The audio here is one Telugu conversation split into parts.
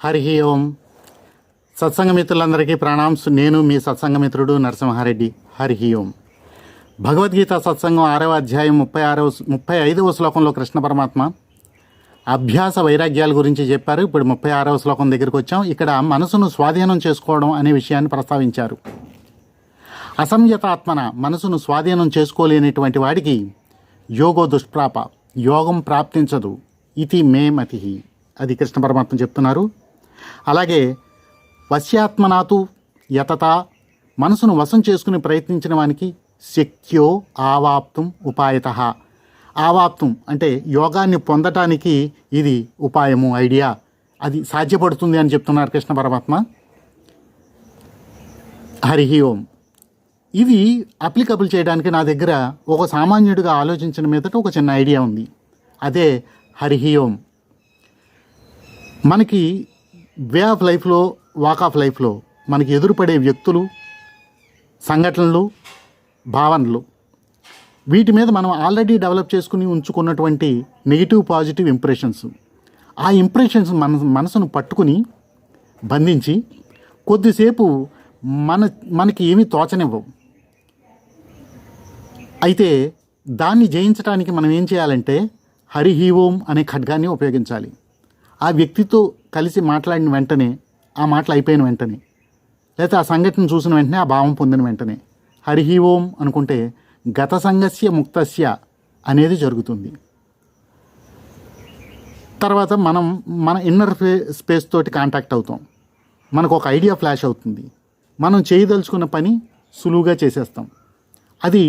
హరి ఓం. సత్సంగమిత్రులందరికీ ప్రణామ్స్. నేను మీ సత్సంగమిత్రుడు నరసింహారెడ్డి. హరి ఓం. భగవద్గీత సత్సంగం 6వ అధ్యాయం 35వ శ్లోకంలో కృష్ణ పరమాత్మ అభ్యాస వైరాగ్యాల గురించి చెప్పారు. ఇప్పుడు 36వ శ్లోకం దగ్గరికి వచ్చాం. ఇక్కడ మనసును స్వాధీనం చేసుకోవడం అనే విషయాన్ని ప్రస్తావించారు. అసంయతాత్మన మనసును స్వాధీనం చేసుకోలేనటువంటి వాడికి యోగో దుష్ప్రాప, యోగం ప్రాప్తించదు. ఇది మే మతి, అది కృష్ణ పరమాత్మ చెప్తున్నారు. అలాగే వశ్యాత్మనాతు యతత, మనసును వశం చేసుకుని ప్రయత్నించిన వానికి శక్యో ఆవాప్తం ఉపాయత. ఆవాప్తం అంటే యోగాన్ని పొందటానికి ఇది ఉపాయము, ఐడియా, అది సాధ్యపడుతుంది అని చెప్తున్నారు కృష్ణ పరమాత్మ. హరి ఓం. ఇది అప్లికబుల్ చేయడానికి నా దగ్గర ఒక సామాన్యుడిగా ఆలోచించిన మీదట ఒక చిన్న ఐడియా ఉంది. అదే హరి ఓం. మనకి వే ఆఫ్ లైఫ్లో, వాక్ ఆఫ్ లైఫ్లో మనకి ఎదురుపడే వ్యక్తులు, సంఘటనలు, భావనలు, వీటి మీద మనం ఆల్రెడీ డెవలప్ చేసుకుని ఉంచుకున్నటువంటి నెగిటివ్ పాజిటివ్ ఇంప్రెషన్స్, ఆ ఇంప్రెషన్స్ మనసును పట్టుకుని బంధించి కొద్దిసేపు మనకి ఏమీ తోచనివ్వవు. అయితే దాన్ని జయించడానికి మనం ఏం చేయాలంటే హరి ఓం అనే ఖడ్గాన్ని ఉపయోగించాలి. ఆ వ్యక్తితో కలిసి మాట్లాడిన వెంటనే, ఆ మాటలు అయిపోయిన వెంటనే, లేకపోతే ఆ సంఘటన చూసిన వెంటనే, ఆ భావం పొందిన వెంటనే హరి ఓం అనుకుంటే గత సంగస్య ముక్తస్య అనేది జరుగుతుంది. తర్వాత మన ఇన్నర్ స్పేస్ తోటి కాంటాక్ట్ అవుతాం. మనకు ఒక ఐడియా ఫ్లాష్ అవుతుంది. మనం చేయదలుచుకున్న పని సులువుగా చేసేస్తాం. అది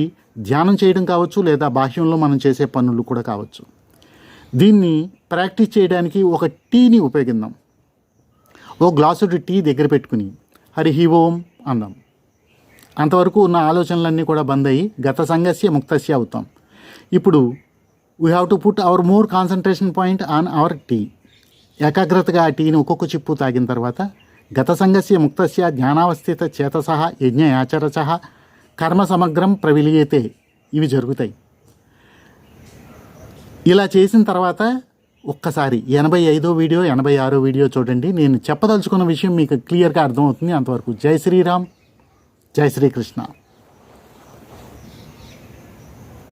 ధ్యానం చేయడం కావచ్చు, లేదా బాహ్యంలో మనం చేసే పనులు కూడా కావచ్చు. దీన్ని ప్రాక్టీస్ చేయడానికి ఒక టీని ఉపయోగిద్దాం. ఓ గ్లాసుడు టీ దగ్గర పెట్టుకుని హరి ఓం అందాం. అంతవరకు ఉన్న ఆలోచనలన్నీ కూడా బంద్ అయ్యి గత సంగస్య ముక్తస్య అవుతాం. ఇప్పుడు we have to put our more concentration point on our tea. ఏకాగ్రతగా ఆ టీని ఒక్కొక్క చిప్పు తాగిన తర్వాత గత సంగస్య ముక్తస్య జ్ఞానావస్థిత చేతసహ యజ్ఞయాచరచ కర్మ సమగ్రం ప్రవిలీయతే, ఇవి జరుగుతాయి. ఇలా చేసిన తర్వాత ఒక్కసారి 85వ వీడియో, 86వ వీడియో చూడండి. నేను చెప్పదలుచుకున్న విషయం మీకు క్లియర్గా అర్థమవుతుంది. అంతవరకు జై శ్రీరామ్, జై శ్రీకృష్ణ.